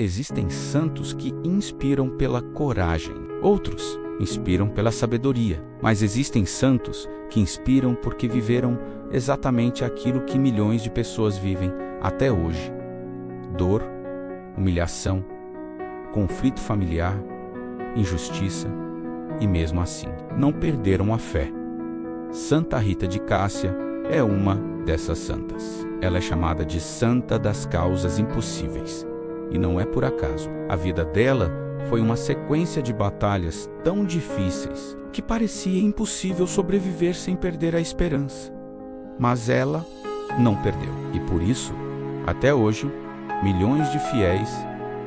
Existem santos que inspiram pela coragem, outros inspiram pela sabedoria, mas existem santos que inspiram porque viveram exatamente aquilo que milhões de pessoas vivem até hoje: dor, humilhação, conflito familiar, injustiça, e mesmo assim não perderam a fé. Santa Rita de Cássia é uma dessas santas. Ela é chamada de Santa das Causas Impossíveis. E não é por acaso. A vida dela foi uma sequência de batalhas tão difíceis que parecia impossível sobreviver sem perder a esperança. Mas ela não perdeu. E por isso, até hoje, milhões de fiéis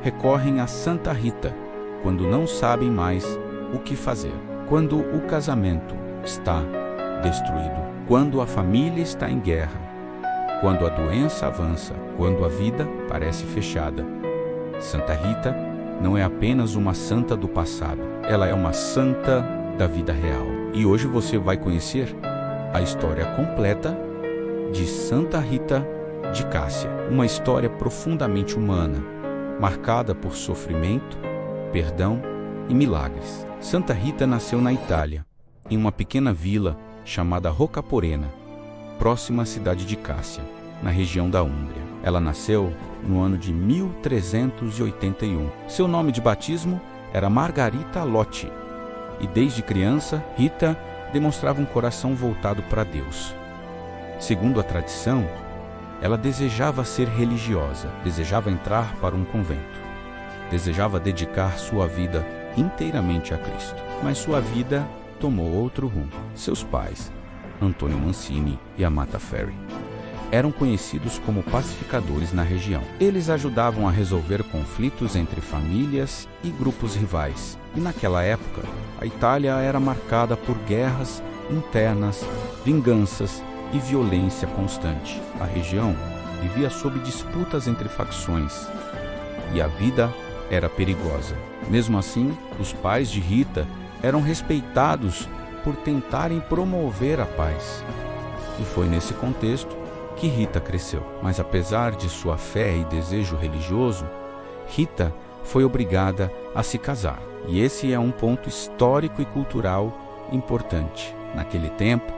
recorrem a Santa Rita quando não sabem mais o que fazer. Quando o casamento está destruído, quando a família está em guerra, quando a doença avança, quando a vida parece fechada. Santa Rita não é apenas uma santa do passado, ela é uma santa da vida real. E hoje você vai conhecer a história completa de Santa Rita de Cássia, uma história profundamente humana, marcada por sofrimento, perdão e milagres. Santa Rita nasceu na Itália, em uma pequena vila chamada Roccaporena, próxima à cidade de Cássia, na região da Úmbria. Ela nasceu no ano de 1381. Seu nome de batismo era Margarita Lotti, e desde criança, Rita demonstrava um coração voltado para Deus. Segundo a tradição, ela desejava ser religiosa, desejava entrar para um convento, desejava dedicar sua vida inteiramente a Cristo. Mas sua vida tomou outro rumo. Seus pais, Antônio Mancini e Amata Ferri, eram conhecidos como pacificadores na região. Eles ajudavam a resolver conflitos entre famílias e grupos rivais. E naquela época, a Itália era marcada por guerras internas, vinganças e violência constante. A região vivia sob disputas entre facções e a vida era perigosa. Mesmo assim, os pais de Rita eram respeitados por tentarem promover a paz. E foi nesse contexto que Rita cresceu. Mas apesar de sua fé e desejo religioso, Rita foi obrigada a se casar. E esse é um ponto histórico e cultural importante. Naquele tempo,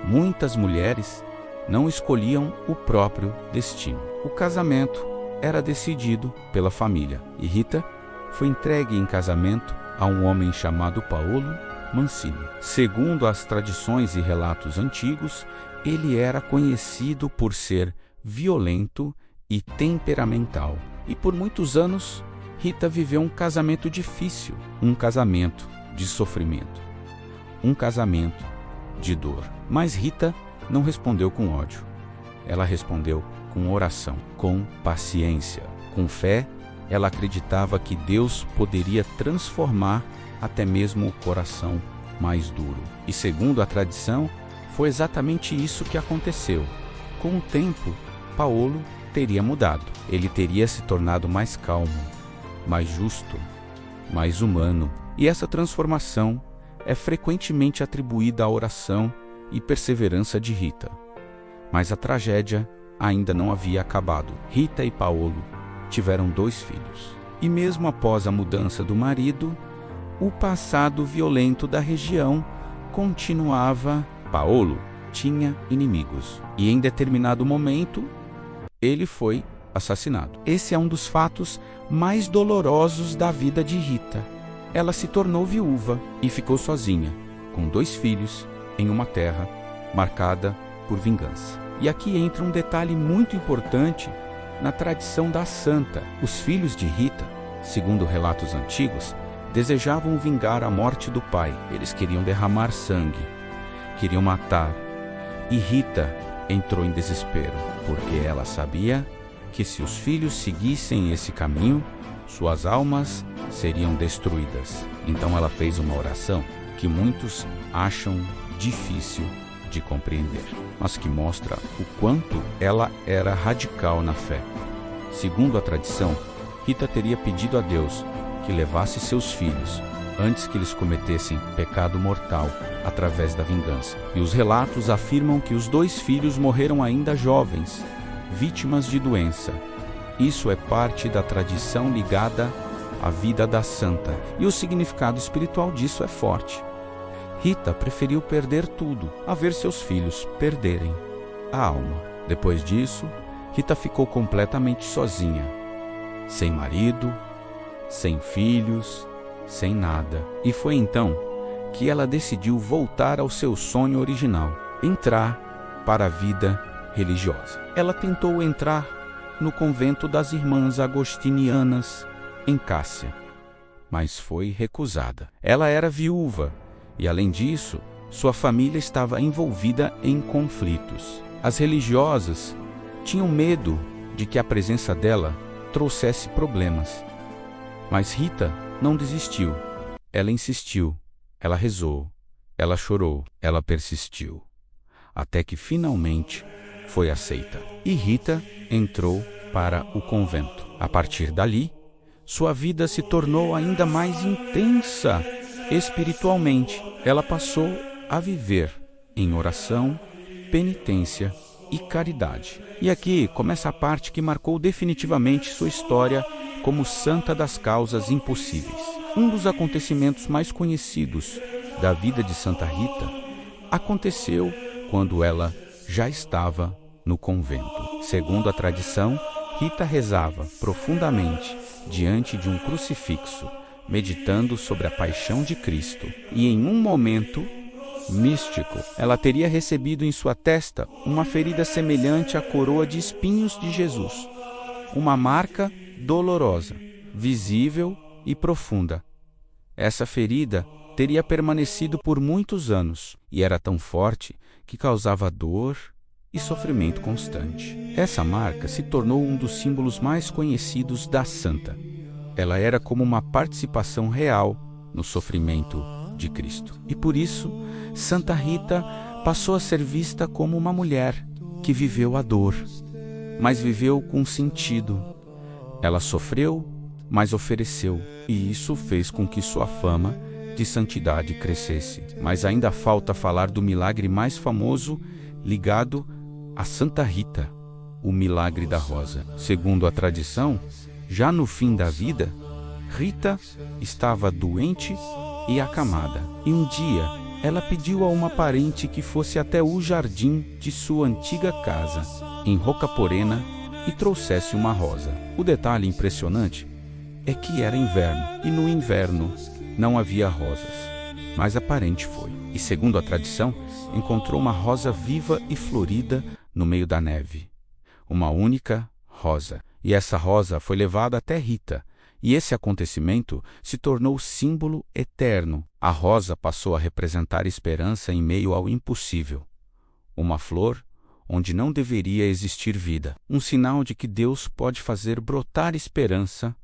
muitas mulheres não escolhiam o próprio destino. O casamento era decidido pela família. E Rita foi entregue em casamento a um homem chamado Paolo Mancini. Segundo as tradições e relatos antigos, ele era conhecido por ser violento e temperamental. E por muitos anos, Rita viveu um casamento difícil, um casamento de sofrimento, um casamento de dor. Mas Rita não respondeu com ódio. Ela respondeu com oração, com paciência, com fé. Ela acreditava que Deus poderia transformar até mesmo o coração mais duro. E segundo a tradição, foi exatamente isso que aconteceu. Com o tempo, Paolo teria mudado. Ele teria se tornado mais calmo, mais justo, mais humano. E essa transformação é frequentemente atribuída à oração e perseverança de Rita. Mas a tragédia ainda não havia acabado. Rita e Paolo tiveram 2 filhos. E mesmo após a mudança do marido, o passado violento da região continuava. Paolo tinha inimigos e em determinado momento ele foi assassinado. Esse é um dos fatos mais dolorosos da vida de Rita. Ela se tornou viúva e ficou sozinha, com 2 filhos, em uma terra marcada por vingança. E aqui entra um detalhe muito importante na tradição da santa. Os filhos de Rita, segundo relatos antigos, desejavam vingar a morte do pai. Eles queriam derramar sangue, queriam matar. E Rita entrou em desespero, porque ela sabia que se os filhos seguissem esse caminho, suas almas seriam destruídas. Então ela fez uma oração que muitos acham difícil de compreender, mas que mostra o quanto ela era radical na fé. Segundo a tradição, Rita teria pedido a Deus que levasse seus filhos antes que eles cometessem pecado mortal através da vingança. E os relatos afirmam que os 2 filhos morreram ainda jovens, vítimas de doença, Isso é parte da tradição ligada à vida da santa, e o significado espiritual disso é forte. Rita preferiu perder tudo a ver seus filhos perderem a alma. Depois disso, Rita ficou completamente sozinha, sem marido, sem filhos, sem nada. E foi então que ela decidiu voltar ao seu sonho original, entrar para a vida religiosa. Ela tentou entrar no convento das Irmãs Agostinianas em Cássia, mas foi recusada. Ela era viúva e, além disso, sua família estava envolvida em conflitos. As religiosas tinham medo de que a presença dela trouxesse problemas. Mas Rita não desistiu. Ela insistiu, ela rezou, ela chorou, ela persistiu, até que finalmente foi aceita. E Rita entrou para o convento. A partir dali, sua vida se tornou ainda mais intensa espiritualmente. Ela passou a viver em oração, penitência e caridade. E aqui começa a parte que marcou definitivamente sua história como santa das causas impossíveis. Um dos acontecimentos mais conhecidos da vida de Santa Rita aconteceu quando ela já estava no convento. Segundo a tradição, Rita rezava profundamente diante de um crucifixo, meditando sobre a paixão de Cristo. E em um momento místico, ela teria recebido em sua testa uma ferida semelhante à coroa de espinhos de Jesus. Uma marca dolorosa, visível e profunda. Essa ferida teria permanecido por muitos anos e era tão forte que causava dor e sofrimento constante. Essa marca se tornou um dos símbolos mais conhecidos da santa. Ela era como uma participação real no sofrimento de Cristo. E por isso, Santa Rita passou a ser vista como uma mulher que viveu a dor, mas viveu com sentido. Ela sofreu, mas ofereceu, e isso fez com que sua fama de santidade crescesse. Mas ainda falta falar do milagre mais famoso ligado a Santa Rita, o milagre da rosa. Segundo a tradição, já no fim da vida, Rita estava doente e acamada. E um dia, ela pediu a uma parente que fosse até o jardim de sua antiga casa, em Rocaporena, e trouxesse uma rosa. O detalhe impressionante é que era inverno, e no inverno não havia rosas, mas a parente foi. E segundo a tradição, encontrou uma rosa viva e florida no meio da neve. Uma única rosa. E essa rosa foi levada até Rita, e esse acontecimento se tornou símbolo eterno. A rosa passou a representar esperança em meio ao impossível. Uma flor onde não deveria existir vida. Um sinal de que Deus pode fazer brotar esperança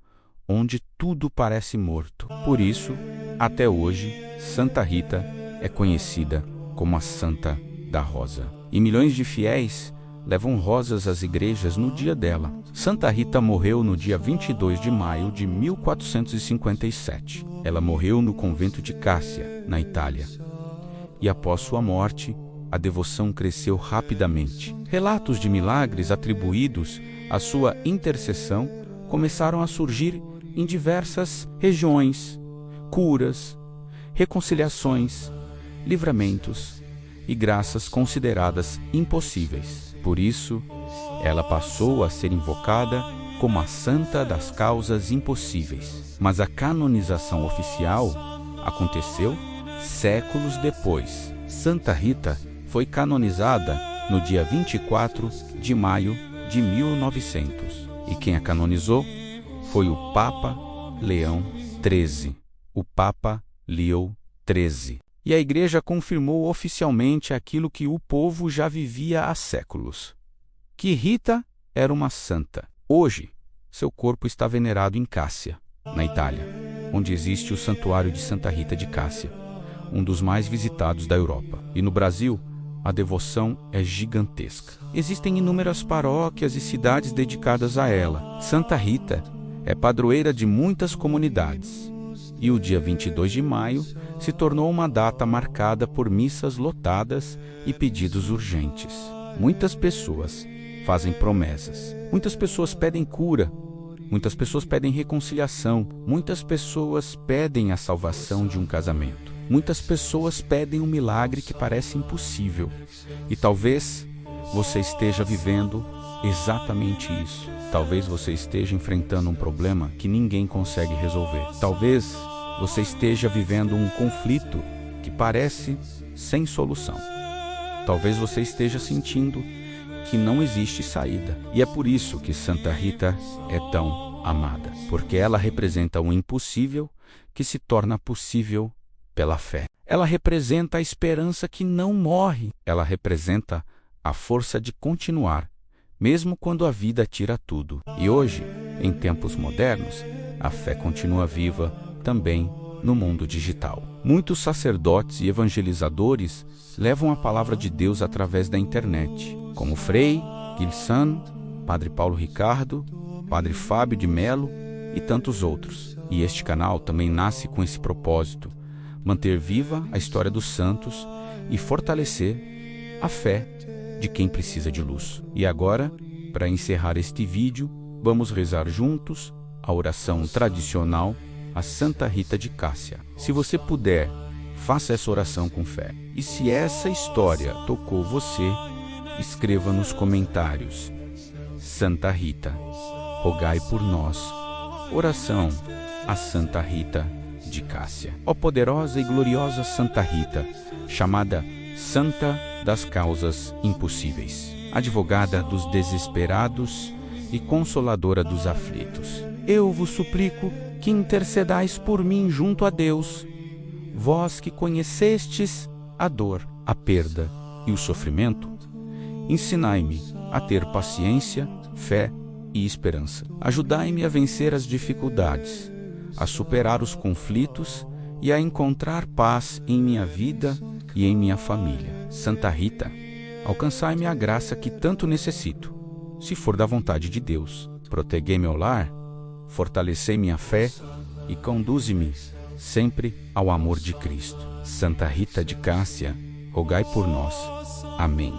onde tudo parece morto. Por isso, até hoje, Santa Rita é conhecida como a Santa da Rosa. E milhões de fiéis levam rosas às igrejas no dia dela. Santa Rita morreu no dia 22 de maio de 1457. Ela morreu no convento de Cássia, na Itália. E após sua morte, a devoção cresceu rapidamente. Relatos de milagres atribuídos à sua intercessão começaram a surgir em diversas regiões, curas, reconciliações, livramentos e graças consideradas impossíveis. Por isso, ela passou a ser invocada como a Santa das Causas Impossíveis. Mas a canonização oficial aconteceu séculos depois. Santa Rita foi canonizada no dia 24 de maio de 1900. E quem a canonizou foi o Papa Leão XIII. O Papa Leão XIII. E a Igreja confirmou oficialmente aquilo que o povo já vivia há séculos: que Rita era uma santa. Hoje, seu corpo está venerado em Cássia, na Itália, onde existe o Santuário de Santa Rita de Cássia, um dos mais visitados da Europa. E no Brasil, a devoção é gigantesca. Existem inúmeras paróquias e cidades dedicadas a ela. Santa Rita é padroeira de muitas comunidades. E o dia 22 de maio se tornou uma data marcada por missas lotadas e pedidos urgentes. Muitas pessoas fazem promessas. Muitas pessoas pedem cura, muitas pessoas pedem reconciliação, muitas pessoas pedem a salvação de um casamento. Muitas pessoas pedem um milagre que parece impossível. E talvez você esteja vivendo exatamente isso. Talvez você esteja enfrentando um problema que ninguém consegue resolver. Talvez você esteja vivendo um conflito que parece sem solução. Talvez você esteja sentindo que não existe saída. E é por isso que Santa Rita é tão amada, porque ela representa o impossível que se torna possível pela fé. Ela representa a esperança que não morre. Ela representa a força de continuar, mesmo quando a vida tira tudo. E hoje, em tempos modernos, a fé continua viva também no mundo digital. Muitos sacerdotes e evangelizadores levam a palavra de Deus através da internet, como Frei Gilson, Padre Paulo Ricardo, Padre Fábio de Melo e tantos outros. E este canal também nasce com esse propósito: manter viva a história dos santos e fortalecer a fé de quem precisa de luz. E agora, para encerrar este vídeo, vamos rezar juntos a oração tradicional a Santa Rita de Cássia. Se você puder, faça essa oração com fé. E se essa história tocou você, escreva nos comentários: Santa Rita, rogai por nós. Oração a Santa Rita de Cássia. Ó poderosa e gloriosa Santa Rita, chamada Santa das Causas Impossíveis, advogada dos desesperados e consoladora dos aflitos, eu vos suplico que intercedais por mim junto a Deus, vós que conhecestes a dor, a perda e o sofrimento. Ensinai-me a ter paciência, fé e esperança. Ajudai-me a vencer as dificuldades, a superar os conflitos e a encontrar paz em minha vida e em minha família. Santa Rita, alcançai-me a graça que tanto necessito, se for da vontade de Deus. Protegei meu lar, fortalecei minha fé e conduze-me sempre ao amor de Cristo. Santa Rita de Cássia, rogai por nós. Amém.